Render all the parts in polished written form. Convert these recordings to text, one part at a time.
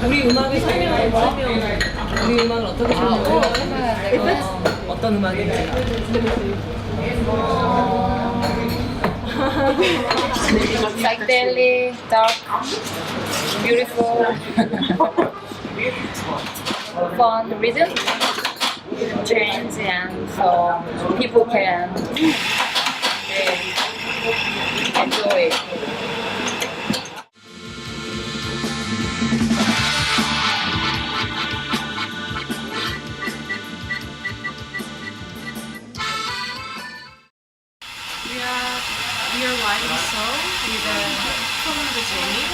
우리 음악에서 설명, 우리 음악을 어떻게 설명해요? 어떤 음악인지. Psychedelic, dark, beautiful, fun rhythm, transient, so people can enjoy it. We are writing song with from the Jamie,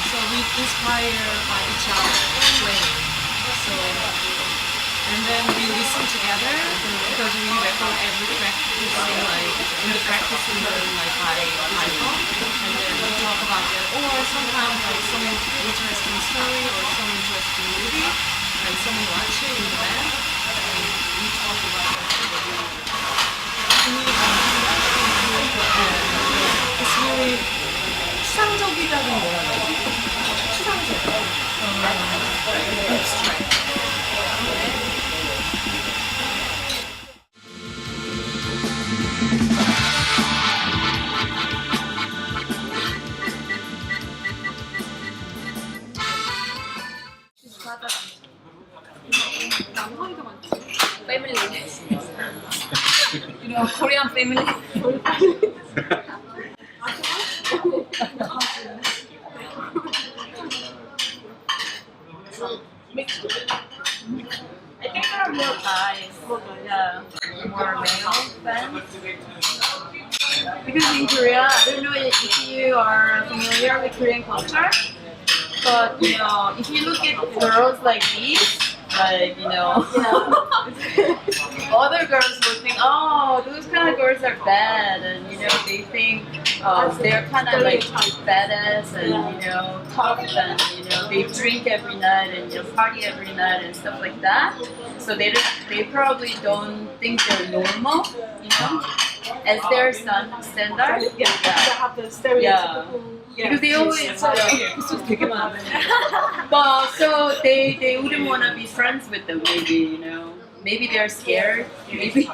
so we inspire by each other playing. So and then we listen together because we record every practice like in the practice we learn like by phone, and then we talk about it. Or sometimes like some interesting story or some interesting movie and someone watch it in the band, and we talk about it. It's really 추상적이라는 뭐라 그러지? 추상적. abstract. Family. You know, Korean family. I think there are more guys. Yeah, more male fans. Because in Korea, I don't know if you are familiar with Korean culture, but you know, if you look at girls like these, like you know, other girls will think, oh, those kind of girls are bad, and you know, they think they're kind of like badass and you know, tough, and you know, they drink every night and you know, party every night and stuff like that. So they probably don't think they're normal, you know, as their standard. Yeah, they have the stereotypical. Because they always but so they wouldn't want to be friends with them, maybe, you know, maybe they're scared, maybe.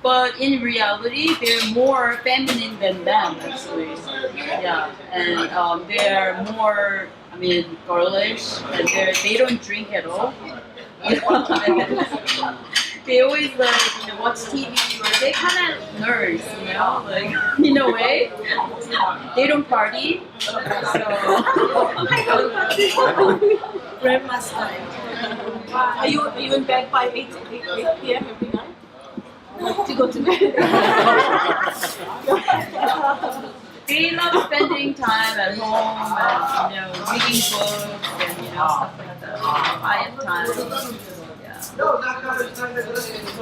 But in reality they're more feminine than them actually. Yeah, and they're more, I mean, girlish, and they don't drink at all. They always like, you know, watch TV, or they kind of nerds, you know, like in a way. They don't party, so. Grandma style. Are you in bed by 8 p.m. every night? To go to bed. They love spending time at home and, you know, reading books and, you know, stuff like that. Quiet time.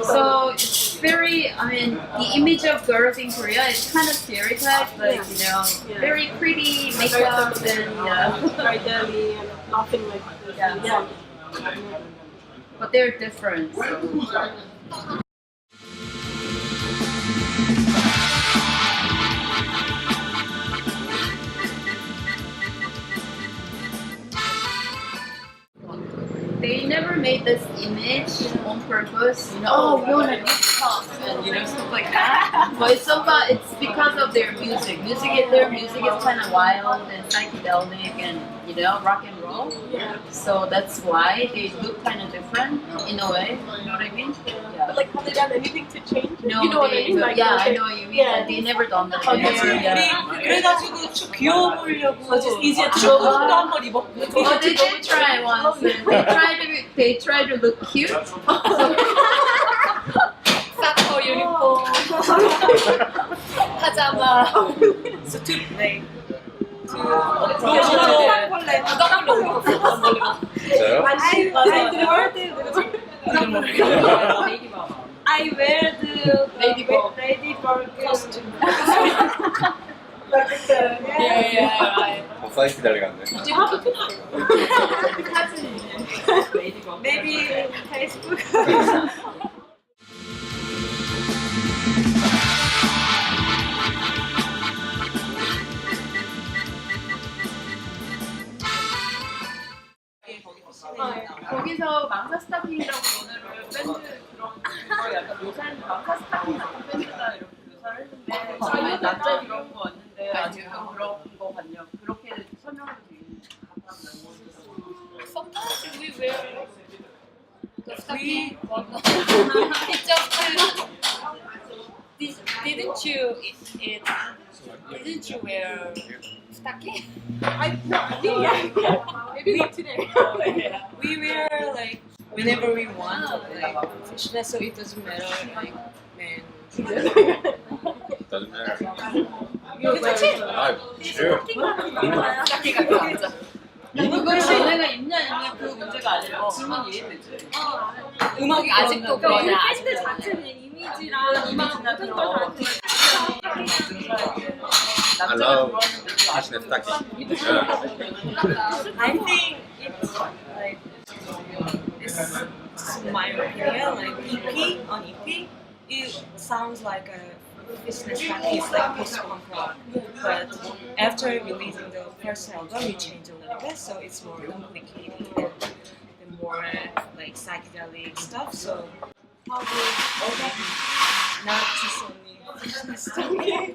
So it's very, I mean, the image of girls in Korea is kind of stereotyped, like, you know, very pretty, makeup and very dirty and nothing like this. Yeah. But they're different. So. They never made this image on purpose, you know, oh, we want to be tough and, you know, stuff like that. But it's because of their music. Their music is kind of wild and psychedelic and, you know, rock and roll. Yeah. So that's why they look kind of different in a way. You know what I mean? Yeah. But like, have they done anything to change? No, you know what I mean? Like, yeah, okay. I know what you mean. Yeah. They never done that. Okay. 그래가지고 좀 귀여워 보이려고 이제 좀 도 한번 입었고. Oh, they did try once. They try to look cute. 사커 유니폼. 파자마. 수트 네. I wear the ladybird costume. Yeah. 사이트 달려갔네. Do you have a picture? Maybe Facebook. 망사 스타킹이라고 오늘은 밴드 그런 거 약간 묘사는 망사 스타킹 같은 밴드다 이렇게 묘사를 했는데 저희 남자 그런 거 왔는데 아직은 그런 거 같냐 그렇게 설명해도 되겠는데 Sometimes we wear the stocking. It just didn't you didn't you wear stocking? Maybe not today. We wear like whenever we want, like fishnet, so it doesn't matter like man. Doesn't matter. Sure. 그걸 너네가 입냐 입냐 그 문제가 아니라 질문 이해되지? 음악이 아직도 그러니까 그러냐? 우리 밴드 자체는 이미지랑 이미지나 모든 그런 걸 거. I love fishnet stocking. I think it's like it's my opinion, like EP on EP, it sounds like a business stocking is like post-punk rock, but after releasing the first album, we changed a little bit, so it's more complicated and more like psychedelic stuff. So probably not just only business stocking.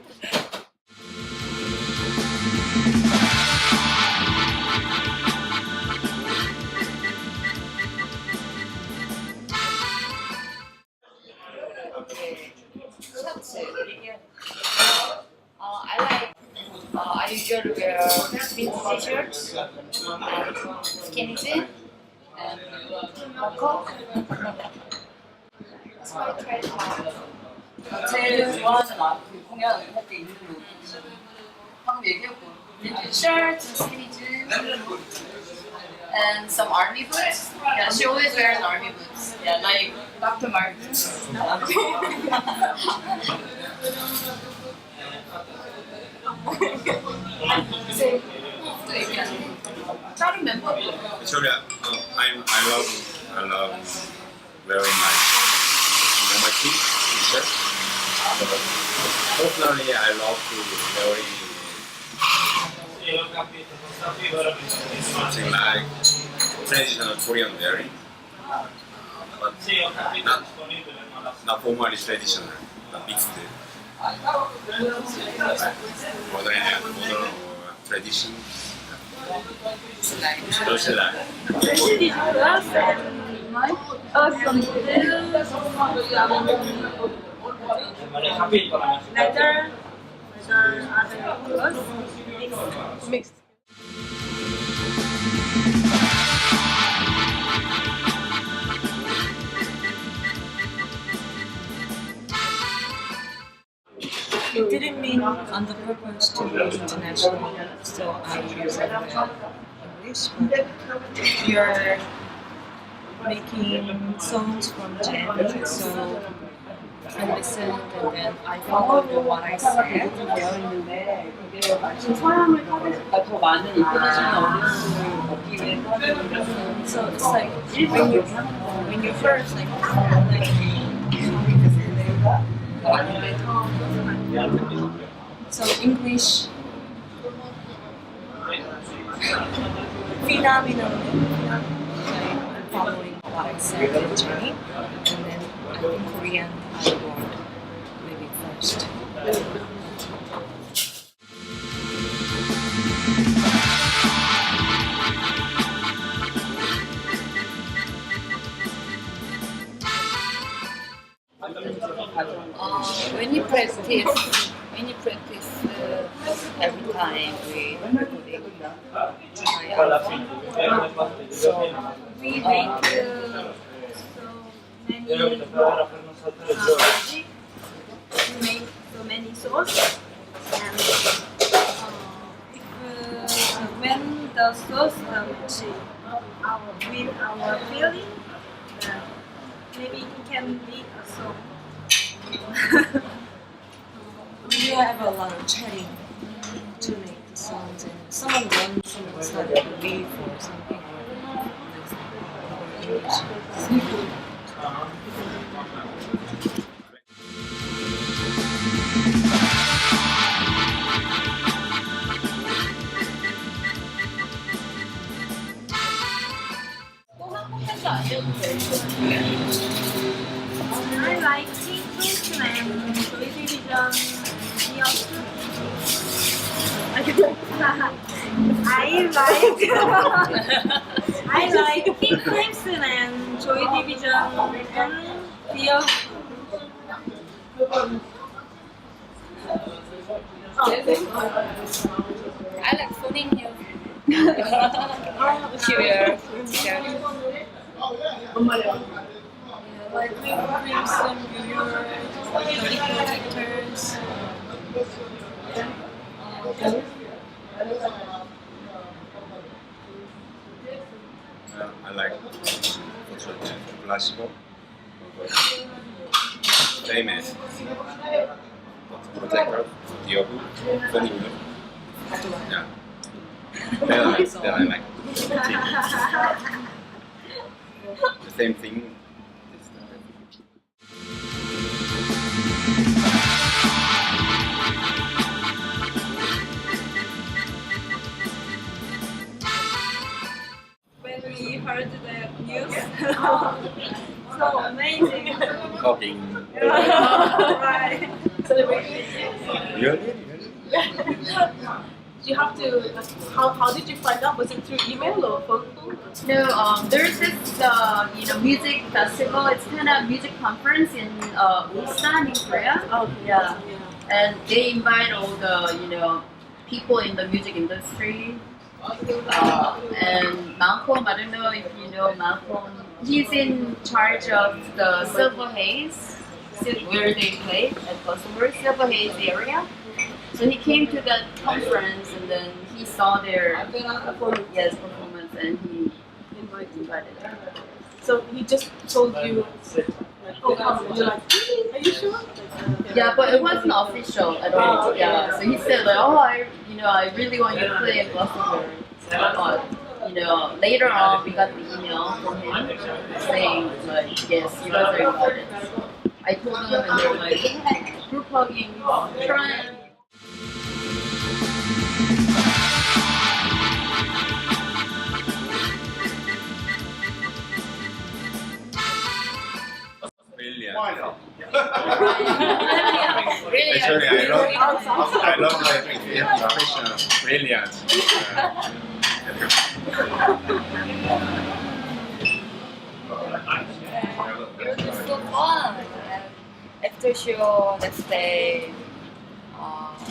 I usually wear jeans t-shirts and skinny jeans and buckle. That's why I try to have. 제일 좋아하는 그 공연을 할 때 입는 룩 방금 얘기했고 Shirts and skinny jeans and some army boots. Yeah, she always wears army boots. Yeah, like Dr. Martens. 다른 멤버도 Actually, I love wearing my t-shirt. Personally, I love to wearing something like traditional Korean wearing, but not formally traditional, but mixed. Modern tradition. Social life. leather other clothes mixed. It didn't mean on the purpose to be international, so I use English, but we are making songs from Jan, so I listened and then I followed what I said. 지금 서양을 타겟보다 더 많은 인터내셔널 어디언스를 얻기 위해서 So it's like when you first like so English phenomenally like following what I said in Chinese, and then I think Korean I learned maybe first. When you practice every time we recording my album, So we make we make so many sauce, and when the sauce with our feeling, maybe it can be a song. We have a lot of chatting to make the songs, and some of them it's like a beef or something. 콘텐츠 안 돼도 돼. I like King Brixton and Joy Division. I like King Brixton and Joy Division and Dear. I like phoning you. Here. Like Brixton, Bureau, Body Protectors. I like classical, famous, protector, Diobu, Verney. Yeah. Then I like TV. The same thing. When we heard the news, so amazing. Copying. Right. Really? You have to. How did you find out? Was it through email or phone call? No, there's this music festival. It's kind of music conference in Ulsan in Korea. Oh Yeah, and they invite all the people in the music industry. And Malcolm, I don't know if you know Malcolm. He's in charge of the Silver Haze, where they play at Glastonbury, Silver Haze area. So he came to that conference and then he saw their performance and he invited them. So he just told you, oh come, and you're like, are you sure? Yeah, but it wasn't official at all. Yeah, so he said like, oh, I really want you to play at Glastonbury. But later on we got the email from him saying like, yes, you guys are invited. I told them and they were like, group hugging, trying. Brilliant. Really? Actually, I love the professional. Brilliant. It was so fun. After show next day,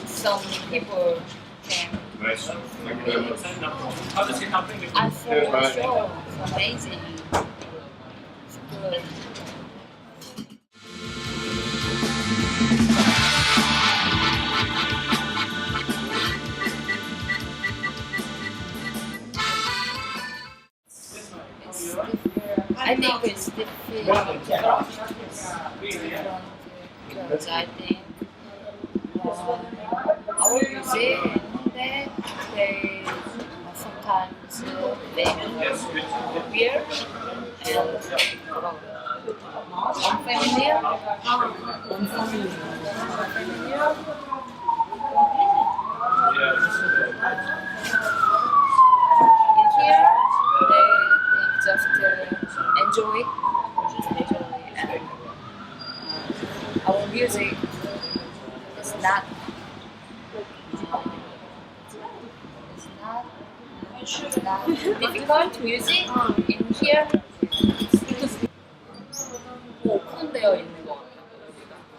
some people came. I saw the show. It's amazing. It's good. I think it's different because I think our music they sometimes make weird and unfamiliar. In here, they just enjoy. And our music is not difficult music in here. 오픈되어 있는 것 같아요.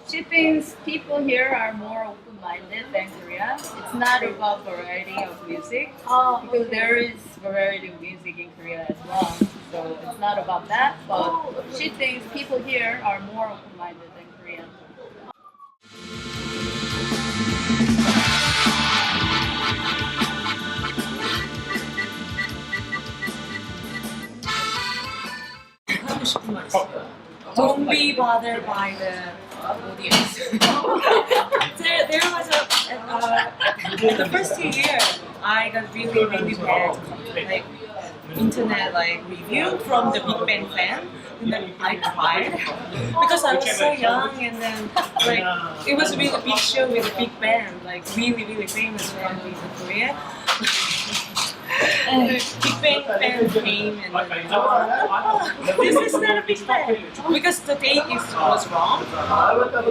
She thinks people here are more open-minded than Korea. It's not about variety of music, because there is variety of music in Korea as well. So it's not about that, but she thinks people here are more open-minded than Korean. Don't be bothered by the audience. there was the first 2 years, I got really bad internet review from the Big Bang fan, and then I cried because I was so young, and then it was a really big show with a big band, really famous band in Korea. And the Big Bang fan came and this is not a Big Bang because the date was wrong. And then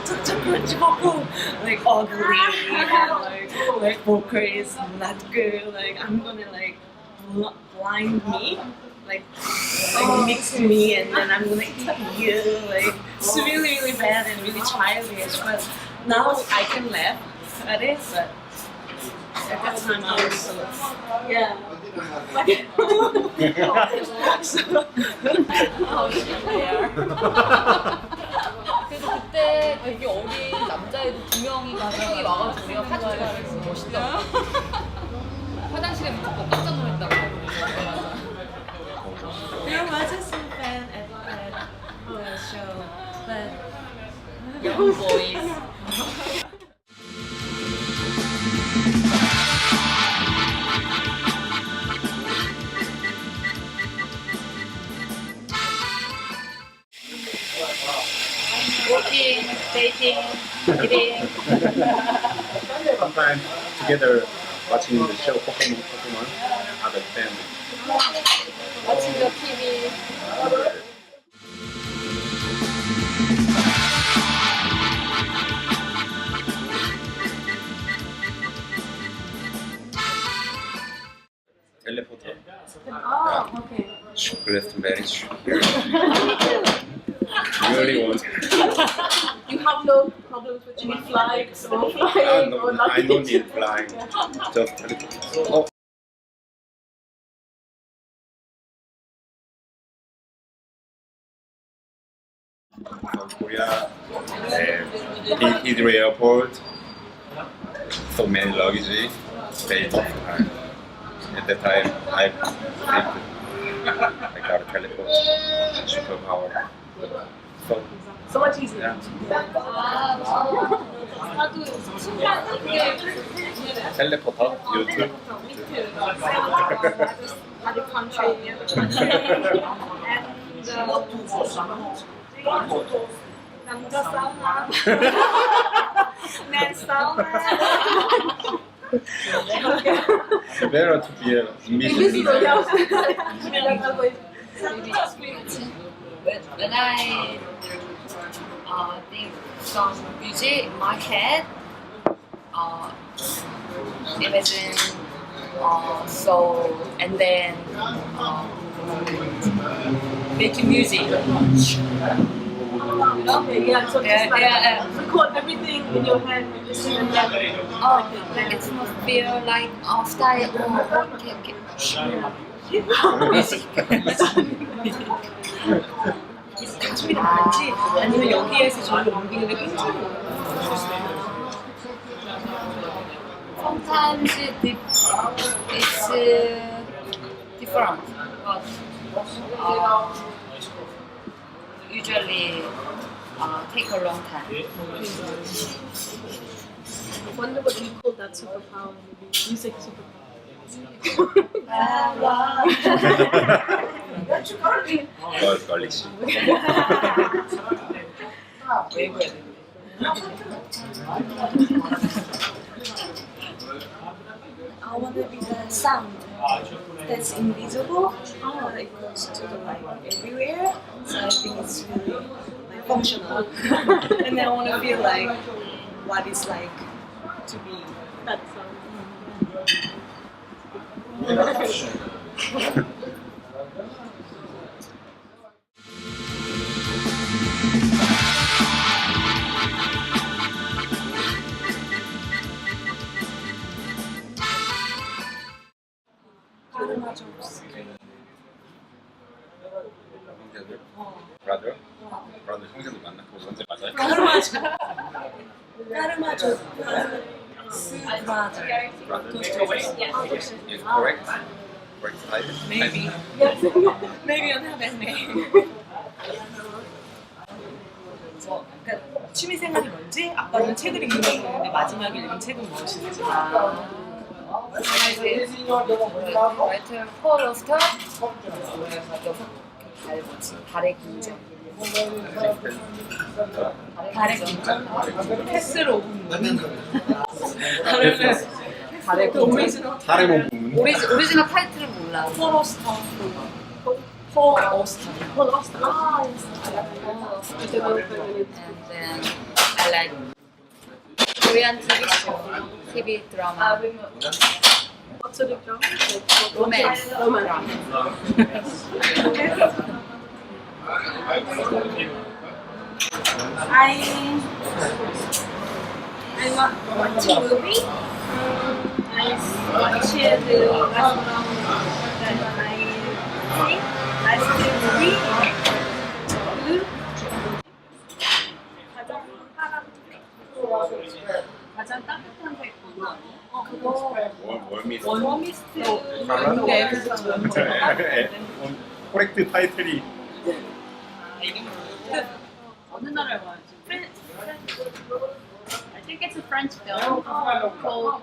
적적 Grunzie vocal like ugly and like vocal is not good. Like I'm gonna like blind me. Like mix me and then I'm gonna eat you. Like it's really bad and really childish. But now I can laugh at it. But at that time I was so yeah. 그래서 그때 되게 어린 남자애들 2명이 와가지고 우리가 사진 찍어서 멋있다. 화장실에 묻고 깜짝 놀랐다고. There was a fan at the show, but Young boys. Working, dating, eating. Sometimes together watching the show performance as a family. Watching the TV. Teleporter. Oh, okay. Glastonbury. Really want. You have no problems with any flights or I flying or nothing? don't need flying. Just oh. From Korea, Heathrow Airport, so many luggage, very tough time. At that time, I think I got a teleport, superpower. So much easier. Yeah. 나도 신기한데 텔레포터 유튜브. other country, 남자 사우나, 내 사우나. Better to be a mission. when I think some music in my head, imagine soul and then making music. Okay, yeah, so just like record everything in your head and listen and then Like it must feel like style music. 가족이 다른지 아니면 여기에서 저를 옮기는데 괜찮은 Sometimes it's different, but usually take a long time. I wonder what you call that superpower, maybe music superpower. 걸리시. 외국에 I want to be the sound that's invisible, but it goes to the like everywhere. So I think it's really like functional, and I want to feel like what it's like to be That sound. 브라더? 브라더 형제도 만났고 언제 맞아요? 까르마조 브라더. Is correct? Correct type? Maybe. Maybe I don't have that name. 그러니까 취미 생활이 뭔지, 아빠는 책을 읽는 걸 보는데 마지막에 읽은 책은 무엇인지. Writer Paul Star. 달의 궁전. 달의 궁전? 패스로 오는 거는? 그러면 가래고. 사례 부분. 오리지널 타이틀은 몰라. 포로스타. 포어스타. Ah, yes. And then I like Korean TV show, TV drama, What sort of drama? romance. I watch movie. I watch the last one that I think. Last movie. Blue. 가장 따뜻한 색 보여. 그거 월미스트. 워미스트. 코렉트 타이틀이 어느 나라에 와야지? I think it's a French film called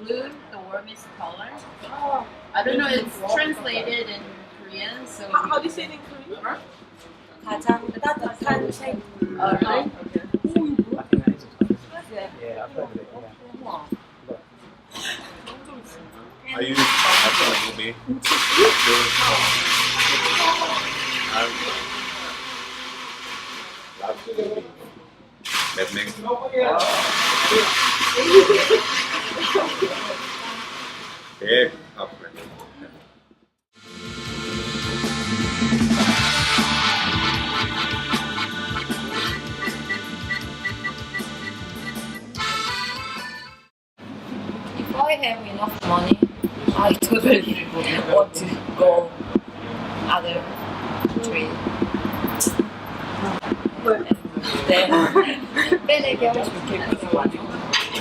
Blue, the warmest color. I don't know, it's translated in Korean, so. How do you say it in Korean? 가장 따뜻한 색. Really? Are you watching a movie? Last movie. Mad Max. 예, 앞으로. If I have enough money, I totally want to go other country. 빼내게 하고 싶겠고.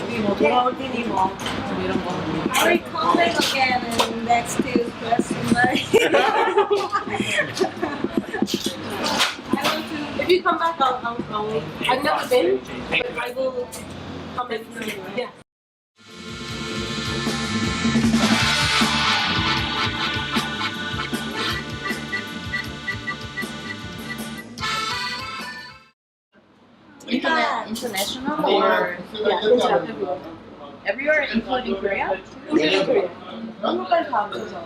우리 뭐 돌아올 테니 뭐 이런 거. I will come back again and next to Glastonbury. I want to. If you come back, I've never been, but I will come back. Yeah. International or everywhere, including Korea? 한국까지 다 오셔서.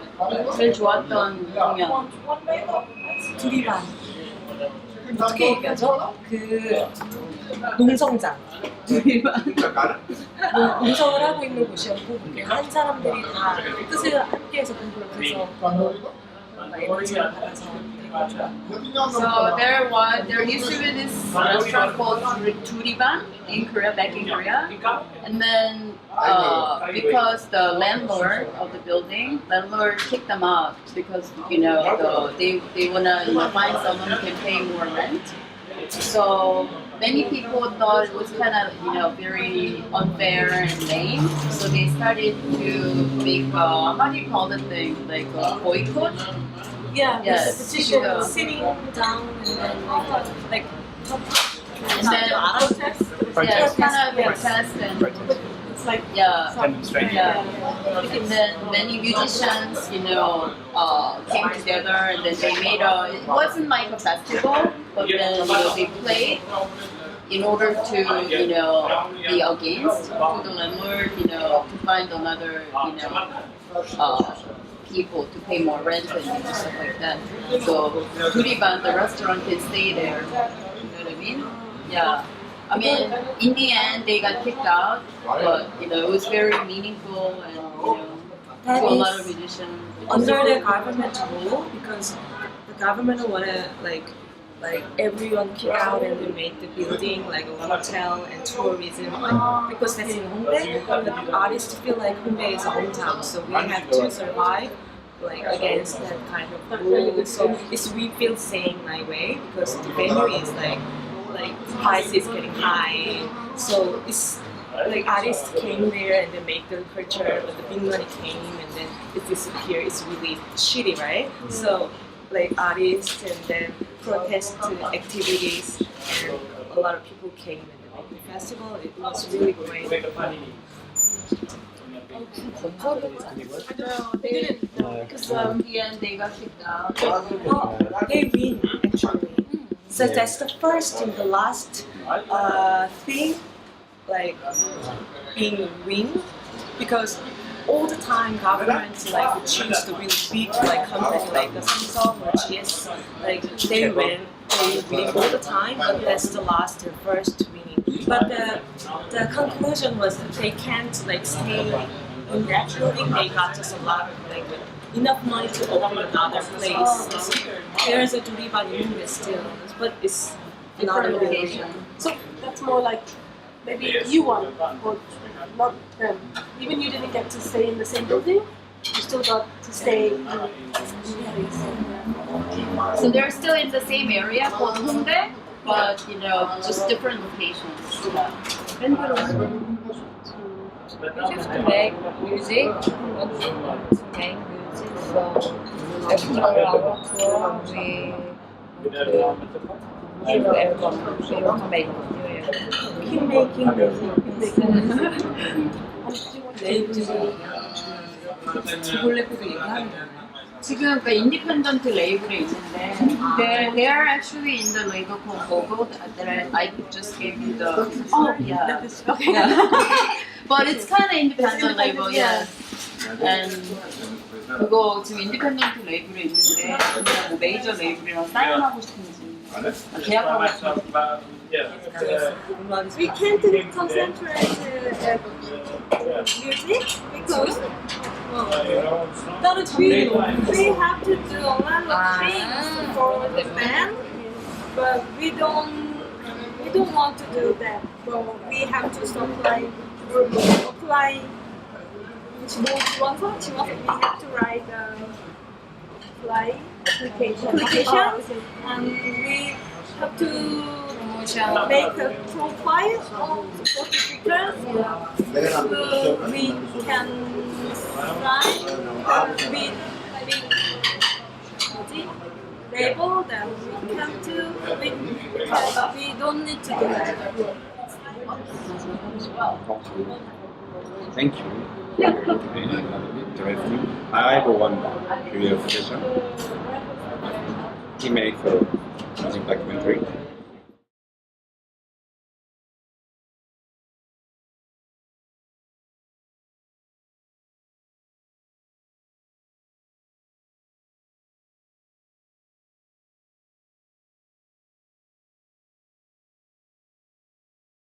제일 좋았던 공연. 둘이 반. 어떻게 얘기하죠? 그 농성장. 농성을 하고 있는 곳이었고 한 사람들이 다 뜻을 함께해서 공부를 해서 에너지를 받아서 되게 좋아. So there used to be this restaurant called Duriban in Korea, back in Korea, and then because the landlord of the building, landlord kicked them out because they wanna find someone who can pay more rent. So many people thought it was kind of very unfair and lame. So they started to make how do you call the thing, like a boycott? Yeah, Yes, the petition, yeah. sitting down and then like And then yeah, it's kind of protest and it's like yeah. And then many musicians, came together and then they made it wasn't like a festival, but then they played in order to be against to the landlord, to find another people to pay more rent and stuff like that. So Duriban, the restaurant, can stay there. You know what I mean? Yeah. I mean, in the end, they got kicked out, but it was very meaningful and to a lot of musicians. under the government rule because the government wanna like everyone kick out and they make the building like a hotel and tourism because that's in Hongdae. But the artists feel like Hongdae is a hometown, so we have to survive like against that kind of rule. So we feel same like way because the venue is like price is getting high. So it's like artists came there and they make the culture, but the big money came and then it disappeared. It's really shitty, right? So like artists and then protest activities and a lot of people came and they made the festival. It was really great. No, they didn't. Because in the end, they got kicked out. Well, they win actually. So that's the first and the last thing, like being win. because all the time governments like would choose the really big like company like the Samsung or GS, like they win all the time, but that's the last and first winning. But the conclusion was that they can't like stay in that building. They got just a lot of like enough money to open another place. So there's a Duriban in still, but it's another location. So that's more like maybe you won, or not them. Even you didn't get to stay in the same building, you still got to stay in the place. So they're still in the same area called Hongdae, but you know, just different locations. We used to make music, to make music, so after our tour, we new album, we want to make new album. Keep making 레이블도 얘기하는데 지금 그러니까 인디펜던트 레이블에 있는데 they are actually in the label called Boong that I just gave you the yeah okay but it's kind of independent label yeah and 그거 지금 인디펜던트 레이블에 있는데 그냥 뭐 메이저 레이블이랑 사인하고 싶은지 계약하고 싶은지 We can't concentrate music because we have to do a lot of things for the band, but we don't want to do that. So we have to apply. We have to write applications, and we have to make a profile of certificates so we can sign with label that we can do. We don't need to do that. Thank you. Interesting. I have one curious question. He makes music documentary.